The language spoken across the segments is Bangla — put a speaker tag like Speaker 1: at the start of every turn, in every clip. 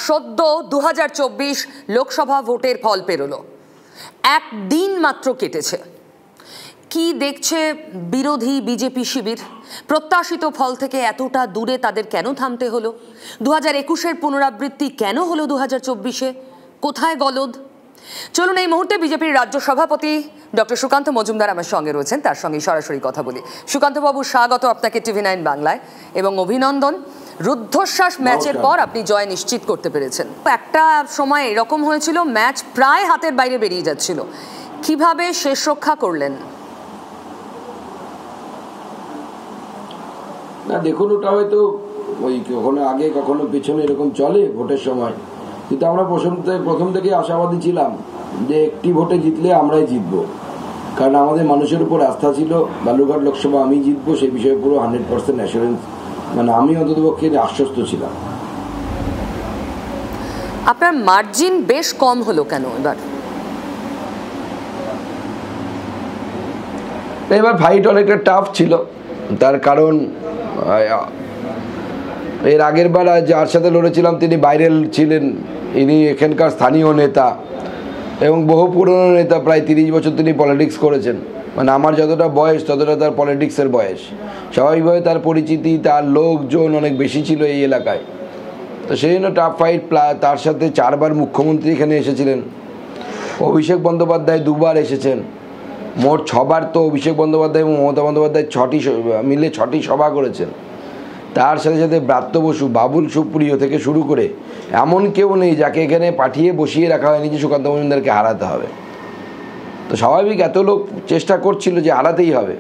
Speaker 1: সদ্য 2024 লোকসভা ভোটের ফল পেরোলো, একদিন মাত্র কেটেছে। কি দেখছে বিরোধী বিজেপি শিবির? প্রত্যাশিত ফল থেকে এতটা দূরে তাদের কেন থামতে হলো? 2021-এর পুনরাবৃত্তি কেন হলো 2024-এ? কোথায় গলদ? চলুন এই মুহূর্তে বিজেপির রাজ্য সভাপতি ডক্টর সুকান্ত মজুমদার আমার সঙ্গে রয়েছেন, তার সঙ্গে সরাসরি কথা বলি। সুকান্তবাবু, স্বাগত আপনাকে TV9 বাংলায় এবং অভিনন্দন। রুদ্ধশ্বাস ম্যাচের পর আপনি জয় নিশ্চিত করতে পেরেছেন। একটা সময় এরকম হয়েছিল, ম্যাচ প্রায় হাতের বাইরে বেরিয়ে যাচ্ছিল, কিভাবে শেষ রক্ষা করলেন?
Speaker 2: না দেখুন, ওটা হয়তো ওই কখনো আগে কখনো পেছনে এরকম চলে ভোটের সময়, কিন্তু আমরা প্রথম থেকে আশাবাদী ছিলাম যে একটি ভোটে জিতলে আমরাই জিতবো, কারণ আমাদের মানুষের উপর আস্থা ছিল। বালুরঘাট লোকসভা আমি জিতবো সেই বিষয়ে পুরো 100% অ্যাসুরেন্স, মানে আমি অন্ততপক্ষে আশ্বস্ত ছিলাম।
Speaker 1: আপনার মার্জিন বেশ কম হলো কেন
Speaker 2: এবার ফাইট অনেকটা টাফ ছিল, তার কারণ এর আগের বার যার সাথে লড়েছিলাম তিনি বাইরের ছিলেন, ইনি এখানকার স্থানীয় নেতা এবং বহু পুরনো নেতা, প্রায় 30 বছর তিনি পলিটিক্স করেছেন। মানে আমার যতটা বয়স ততটা তার পলিটিক্সের বয়স, স্বাভাবিকভাবে তার পরিচিতি, তার লোকজন অনেক বেশি ছিল এই এলাকায়। তো সেই জন্য টাফ ফাইট। তার সাথে 4 বার মুখ্যমন্ত্রী এখানে এসেছিলেন, অভিষেক বন্দ্যোপাধ্যায় 2 বার এসেছেন, মোট 6 বার। তো অভিষেক বন্দ্যোপাধ্যায় এবং মমতা বন্দ্যোপাধ্যায় 6টি সভা করেছেন। তার সাথে সাথে ব্রাত্য বসু, বাবুল সুপ্রিয় থেকে শুরু করে এমন কেউ নেই যাকে এখানে পাঠিয়ে বসিয়ে রাখা হয়নি যে সুকান্ত মজুমদারকে হারাতে হবে। তো স্বাভাবিক এত লোক চেষ্টা করছিল যে হারাতেই হবে।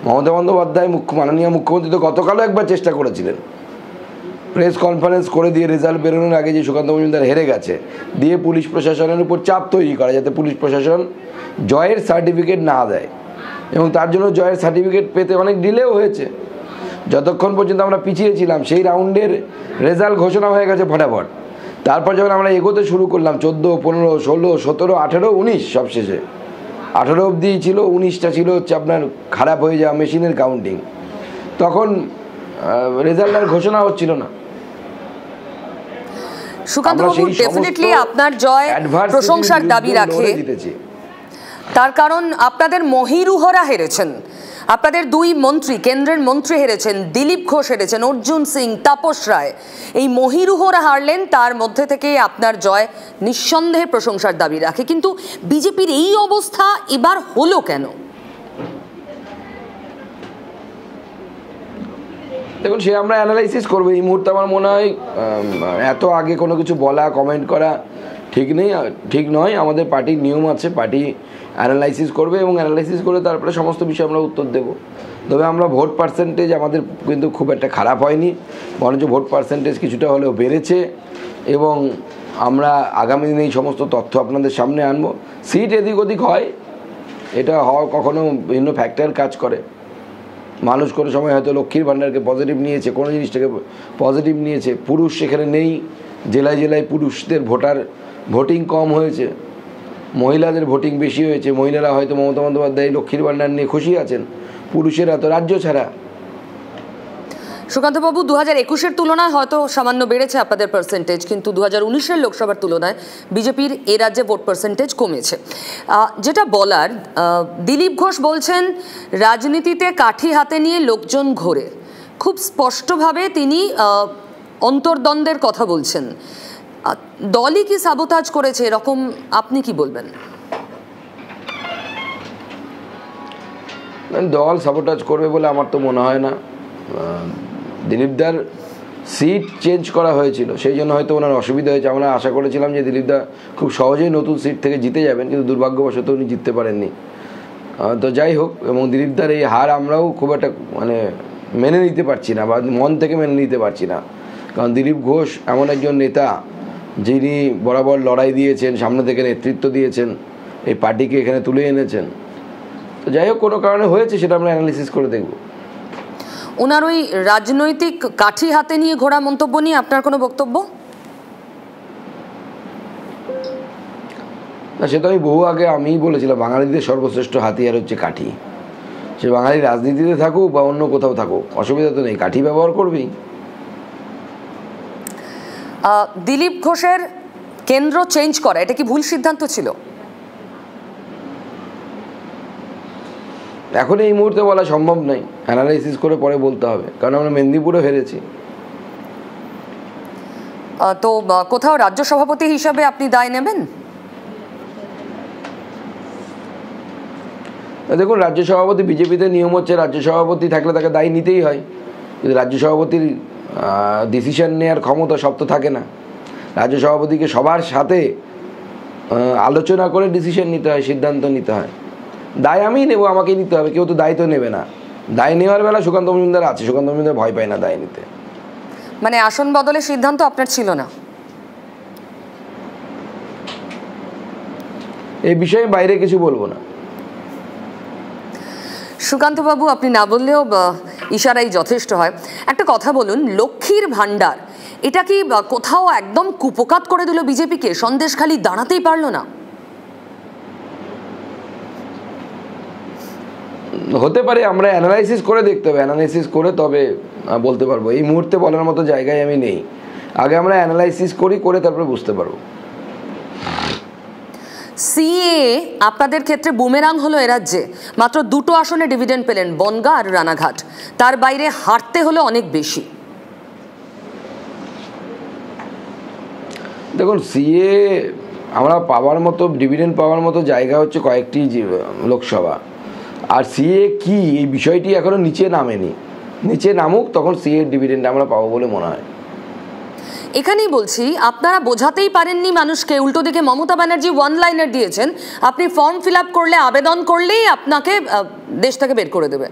Speaker 2: মমতা বন্দ্যোপাধ্যায় মাননীয় মুখ্যমন্ত্রী তো গতকালও একবার চেষ্টা করেছিলেন, প্রেস কনফারেন্স করে দিয়ে রেজাল্ট বেরোনোর আগে যে সুকান্ত মজুমদার হেরে গেছে দিয়ে পুলিশ প্রশাসনের উপর চাপ তৈরি করা, যাতে পুলিশ প্রশাসন জয়ের সার্টিফিকেট না দেয়। এবং তার জন্য জয়ের সার্টিফিকেট পেতে অনেক ডিলেও হয়েছে। যতক্ষণ পর্যন্ত আমরা পিছিয়েছিলাম সেই রাউন্ডের রেজাল্ট ঘোষণা হয়ে গেছে ফটাফট। তারপর যখন আমরা এগোতে শুরু করলাম 14, 15, 16, 17, 18, 19, সবশেষে 18 অবধি ছিল, 19টা ছিল হচ্ছে আপনার খারাপ হয়ে যাওয়া মেশিনের কাউন্টিং, তখন রেজাল্ট আর ঘোষণা হচ্ছিল না।
Speaker 1: সুকান্তবাবু, ডেফিনেটলি আপনার জয় প্রশংসার দাবি রাখে, তার কারণ আপনাদের মহিরুহরা হেরেছেন, আপনাদের 2 মন্ত্রী, কেন্দ্রের মন্ত্রী হেরেছেন, দিলীপ ঘোষ হেরেছেন, অর্জুন সিং, তাপস রায়, এই মহিরুহরা হারলেন। তার মধ্যে থেকে আপনার জয় নিঃসন্দেহে প্রশংসার দাবি রাখে। কিন্তু বিজেপির এই অবস্থা এবার হলো কেন?
Speaker 2: দেখুন, সে আমরা অ্যানালাইসিস করবো। এই মুহূর্তে আমার মনে হয় এত আগে কোনো কিছু বলা, কমেন্ট করা ঠিক নয়। আমাদের পার্টির নিয়ম আছে, পার্টি অ্যানালাইসিস করবে এবং অ্যানালাইসিস করে তারপরে সমস্ত বিষয়ে আমরা উত্তর দেব। তবে আমরা ভোট পার্সেন্টেজ আমাদের কিন্তু খুব একটা খারাপ হয়নি, বরঞ্চ ভোট পার্সেন্টেজ কিছুটা হলেও বেড়েছে এবং আমরা আগামী দিনে এই সমস্ত তথ্য আপনাদের সামনে আনবো। সিট এদিক ওদিক হয়, এটা হওয়া কখনো বিভিন্ন ফ্যাক্টর কাজ করে। মানুষ কোনো সময় হয়তো লক্ষ্মীর ভাণ্ডারকে পজিটিভ নিয়েছে, কোনো জিনিসটাকে পজিটিভ নিয়েছে। পুরুষ সেখানে নেই, জেলায় জেলায় পুরুষদের ভোটিং কম হয়েছে, মহিলাদের ভোটিং বেশি হয়েছে। মহিলারা হয়তো মমতা বন্দ্যোপাধ্যায় লক্ষ্মীর ভাণ্ডার নিয়ে খুশি আছেন, পুরুষেরা তো রাজ্য ছাড়া।
Speaker 1: সুকান্তবাবু, 2021-এর তুলনায় হয়তো সামান্য বেড়েছে আপনাদের পার্সেন্টেজ, কিন্তু 2019-এর লোকসভার তুলনায় বিজেপির এ রাজ্যে ভোট পার্সেন্টেজ কমেছে। যেটা বলার, দিলীপ ঘোষ বলছেন রাজনীতিতে কাঠি হাতে নিয়ে লোকজন ঘোরে, খুব স্পষ্টভাবে তিনি অন্তর্দ্বন্দ্বের কথা বলছেন। দলই কি সাবোতাজ করেছে, এরকম আপনি কি বলবেন?
Speaker 2: দল সাবোটাজ করবে বলে আমার তো মনে হয় না। দিলীপদার সিট চেঞ্জ করা হয়েছিল, সেই জন্য হয়তো ওনার অসুবিধা হয়েছে। আমরা আশা করেছিলাম যে দিলীপদা খুব সহজেই নতুন সিট থেকে জিতে যাবেন, কিন্তু দুর্ভাগ্যবশত উনি জিততে পারেননি। তো যাই হোক, এবং দিলীপদার এই হার আমরাও খুব একটা মেনে নিতে পারছি না, বা মন থেকে মেনে নিতে পারছি না। কারণ দিলীপ ঘোষ এমন একজন নেতা যিনি বরাবর লড়াই দিয়েছেন, সামনে থেকে নেতৃত্ব দিয়েছেন, এই পার্টিকে এখানে তুলে এনেছেন। তো যাই হোক, কোনো কারণে হয়েছে, সেটা আমরা অ্যানালিসিস করে দেখব।
Speaker 1: ওনার ওই রাজনৈতিক কাঠি হাতে নিয়ে ঘোরা মন্তব্য নিয়ে আপনার কোনো বক্তব্য?
Speaker 2: না, সেটা আমি বহু আগে আমিই বলেছিলাম, বাঙালিদের সর্বশ্রেষ্ঠ হাতিয়ার হচ্ছে কাঠি। সে বাঙালি রাজনীতিতে থাকুক বা অন্য কোথাও থাকুক, অসুবিধা তো নেই, কাঠি ব্যবহার করবেই।
Speaker 1: দিলীপ ঘোষের কেন্দ্র চেঞ্জ করা এটা কি ভুল সিদ্ধান্ত ছিল?
Speaker 2: এখন এই মুহূর্তে বলা সম্ভব নয়, অ্যানালাইসিস করে পরে বলতে হবে, কারণ আমরা মেদিনীপুরে হেরেছি।
Speaker 1: তো কোথাও রাজ্য সভাপতি হিসাবে আপনি দায় নেবেন?
Speaker 2: দেখুন, রাজ্য সভাপতি বিজেপিতে নিয়ম হচ্ছে রাজ্য সভাপতি থাকলে তাকে দায় নিতেই হয়, কিন্তু রাজ্য সভাপতির ডিসিশন নেওয়ার ক্ষমতা সব তো থাকে না। রাজ্য সভাপতিকে সবার সাথে আলোচনা করে ডিসিশন নিতে হয়, সিদ্ধান্ত নিতে হয়। দায় আমি নেব, আমাকেই নিতে হবে, কেউ তো দায় তো নেবে না। দায় নেওয়ার বেলা সুকান্ত মজুমদার আছে, সুকান্ত মজুমদার ভয় পায় না দায় নিতে।
Speaker 1: মানে আসন বদলের সিদ্ধান্ত আপনার ছিল না?
Speaker 2: এই বিষয়ে বাইরে কিছু বলবো না।
Speaker 1: সুকান্তবাবু, আপনি না বললেও ইশারাই যথেষ্ট হয়। একটা কথা বলুন, লক্ষ্মীর ভাণ্ডার এটা কি কোথাও একদম কুপোকাত করে দিল বিজেপিকে? সন্দেশখালি দাঁড়াতেই পারলো না?
Speaker 2: হতে পারে, আমরা অ্যানালাইসিস করে দেখতে হবে, অ্যানালাইসিস করে তবে বলতে পারবো। এই মুহূর্তে বলার মতো জায়গায় আমি নেই, আগে আমরা অ্যানালাইসিস করি, করে তারপরে বুঝতে পারবো।
Speaker 1: সিএ আপনাদের ক্ষেত্রে বুমেরাং হলো এ রাজ্যে। মাত্র 2টো আসনে ডিভিডেন্ড পেলেন, বনগাঁ আর রানাঘাট। তার বাইরে হারতে হলো অনেক বেশি।
Speaker 2: দেখুন, সিএ আমরা পাওয়ার মতো, ডিভিডেন্ড পাওয়ার মতো জায়গা হচ্ছে কয়েকটি লোকসভা। আর সিএ কি, এই বিষয়টি এখনো নিচে নামেনি। নিচে নামুক, তখন সিএ ডিভিডেন্ড আমরা পাবো বলে মনে হয়।
Speaker 1: এখানেই বলছি, আপনারা বোঝাতেই পারেননি মানুষকে। উল্টো দিকে মমতা ব্যানার্জি ওয়ান লাইনার দিয়েছেন, আপনি ফর্ম ফিল আপ করলে, আবেদন করলেই আপনাকে দেশ থেকে বের করে দেবে।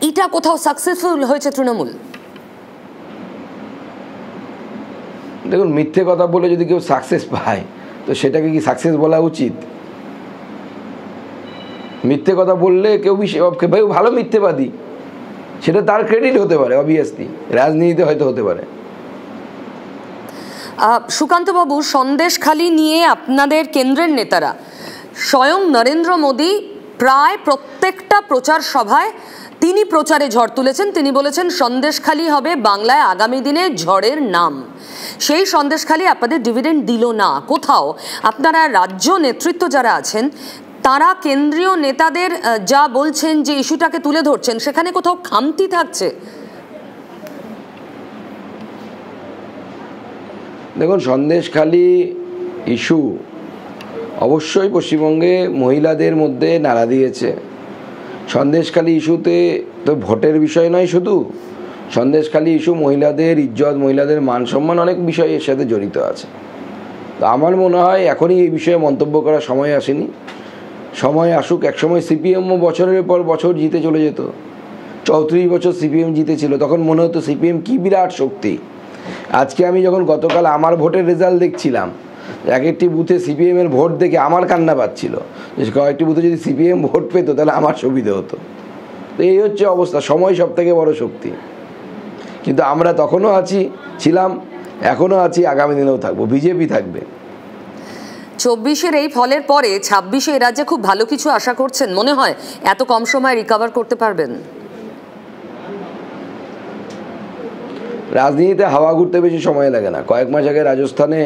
Speaker 1: এটা কোথাও সাকসেসফুল হয়েছে তৃণমূল?
Speaker 2: দেখুন, মিথ্যে কথা বলে যদি কেউ সাকসেস পায়, তো সেটাকে কি সাকসেস বলা উচিত? মিথ্যে কথা বললে কেউ ভালো মিথ্যেবাদী, সেটা তার ক্রেডিট হতে পারে, অবভিয়াসলি রাজনীতিতে হয়তো হতে পারে।
Speaker 1: সুকান্তবাবু, সন্দেশখালি নিয়ে আপনাদের কেন্দ্রের নেতারা, স্বয়ং নরেন্দ্র মোদী প্রায় প্রত্যেকটা প্রচার সভায় তিনি প্রচারে ঝড় তুলেছেন। তিনি বলেছেন সন্দেশখালি হবে বাংলায় আগামী দিনে ঝড়ের নাম। সেই সন্দেশখালি আপনাদের ডিভিডেন্ড দিল না। কোথাও আপনারা রাজ্য নেতৃত্ব যারা আছেন, তারা কেন্দ্রীয় নেতাদের যা বলছেন, যে ইস্যুটাকে তুলে ধরছেন, সেখানে কোথাও খামতি থাকছে?
Speaker 2: দেখুন, সন্দেশখালি ইস্যু অবশ্যই পশ্চিমবঙ্গে মহিলাদের মধ্যে নাড়া দিয়েছে। সন্দেশখালি ইস্যুতে তো ভোটের বিষয় নয় শুধু, সন্দেশখালি ইস্যু মহিলাদের ইজ্জত, মহিলাদের মান সম্মান, অনেক বিষয় এর সাথে জড়িত আছে। তো আমার মনে হয় এখনই এই বিষয়ে মন্তব্য করার সময় আসেনি। সময় আসুক। একসময় সিপিএমও বছরের পর বছর জিতে চলে যেত। 34 বছর সিপিএম জিতেছিল, তখন মনে হতো সিপিএম কি বিরাট শক্তি। আজকে আমি যখন গতকাল আমার ভোটের রেজাল্ট দেখছিলাম, এক একটি বুথে সিপিএমের ভোট দেখে আমার কান্না পাচ্ছিল। কয়েকটি বুথে যদি সিপিএম ভোট পেতো তাহলে আমার সুবিধা হতো। তো এই হচ্ছে অবস্থা। সময় সব থেকে বড় শক্তি। কিন্তু আমরা তখনও ছিলাম, এখনও আছি, আগামী দিনেও থাকবো। বিজেপি থাকবে।
Speaker 1: 24-এর এই ফলের পরে 26-এ এ রাজ্যে খুব ভালো কিছু আশা করছেন? মনে হয় এত কম সময় রিকভার করতে পারবেন?
Speaker 2: রাজনীতিতে হাওয়া ঘুরতে বেশি সময় লাগে না। কয়েক মাস আগে রাজস্থানে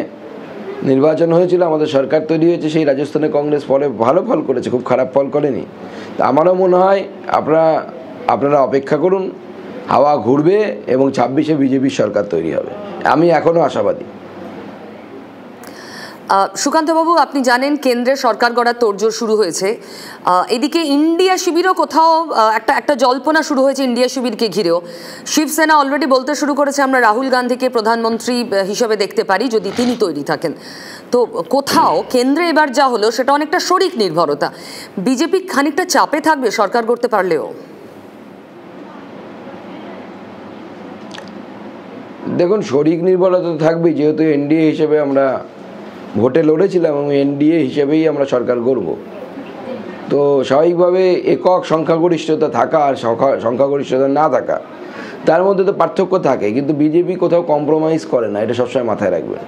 Speaker 2: নির্বাচন হয়েছিল, আমাদের সরকার তৈরি হয়েছে। সেই রাজস্থানে কংগ্রেস ভালো ফল করেছে, খুব খারাপ ফল করেনি। তা আমারও মনে হয় আপনারা অপেক্ষা করুন, হাওয়া ঘুরবে এবং 26-এ বিজেপির সরকার তৈরি হবে। আমি এখনও আশাবাদী।
Speaker 1: সুকান্তবাবু, আপনি জানেন কেন্দ্রের সরকার গড়ার তোড়জোড় শুরু হয়েছে। এদিকে ইন্ডিয়া শিবিরও কোথাও একটা জল্পনা শুরু হয়েছে ইন্ডিয়া শিবিরকে ঘিরেও। শিবসেনা অলরেডি বলতে শুরু করেছে আমরা রাহুল গান্ধীকে প্রধানমন্ত্রী হিসেবে দেখতে পারি যদি তিনি তৈরি থাকেন। তো কোথাও কেন্দ্রে এবার যা হলো সেটা অনেকটা শরিক নির্ভরতা। বিজেপি খানিকটা চাপে থাকবে সরকার করতে পারলেও?
Speaker 2: দেখুন, শরিক নির্ভরতা থাকবেই, যেহেতু এনডিএ হিসেবে আমরা ভোটে লড়েছিলাম এবং এনডিএ হিসেবেই আমরা সরকার গড়ব। তো স্বাভাবিকভাবে একক সংখ্যাগরিষ্ঠতা থাকা আর সংখ্যাগরিষ্ঠতা না থাকা, তার মধ্যে তো পার্থক্য থাকে। কিন্তু বিজেপি কোথাও কম্প্রোমাইজ করে না, এটা সবসময় মাথায় রাখবেন।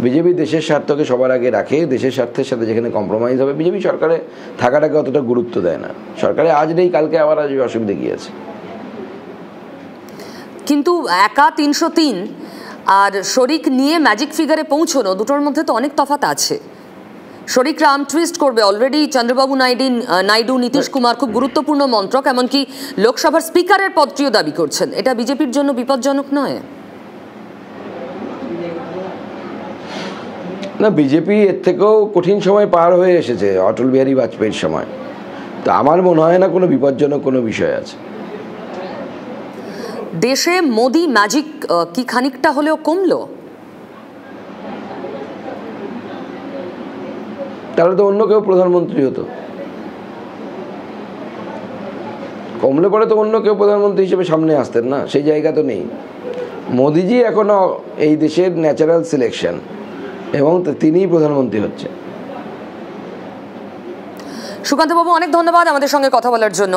Speaker 2: বিজেপি দেশের স্বার্থকে সবার আগে রাখে। দেশের স্বার্থের সাথে যেখানে কম্প্রোমাইজ হবে, বিজেপি সরকারে থাকাটাকে অতটা গুরুত্ব দেয় না। সরকারে আজ নেই, কালকে আবার আসবে, অসুবিধা কী আছে?
Speaker 1: কিন্তু একা 303 আর শরিক নিয়ে ম্যাজিক ফিগারে পৌঁছানো, দুটোর মধ্যে তো অনেক তফাৎ আছে। শরিক রাম টুইস্ট করবে, অলরেডি চন্দ্রবাবু নাইডু নীতিশ কুমার খুব গুরুত্বপূর্ণ মন্ত্রক, এমনকি লোকসভার স্পিকারের পদটিও দাবি করছেন। এটা বিজেপির জন্য বিপজ্জনক নয়?
Speaker 2: না, বিজেপি এর থেকেও কঠিন সময় পার হয়ে এসেছে অটল বিহারী বাজপেয়ীর সময়। তো আমার মনে হয় না কোনো বিপজ্জনক কোনো বিষয় আছে।
Speaker 1: দেশে মোদি ম্যাজিক কি খানিকটা হলেও কমলো?
Speaker 2: তাহলে তো অন্য কেউ প্রধানমন্ত্রী হতো। কমলে পরে তো অন্য কেউ প্রধানমন্ত্রী হিসেবে সামনে আসতেন না, সেই জায়গা তো নেই। মোদিজি এখনো এই দেশের ন্যাচারাল সিলেকশন এবং তিনিই প্রধানমন্ত্রী হচ্ছে।
Speaker 1: সুকান্তবাবু, অনেক ধন্যবাদ আমাদের সঙ্গে কথা বলার জন্য।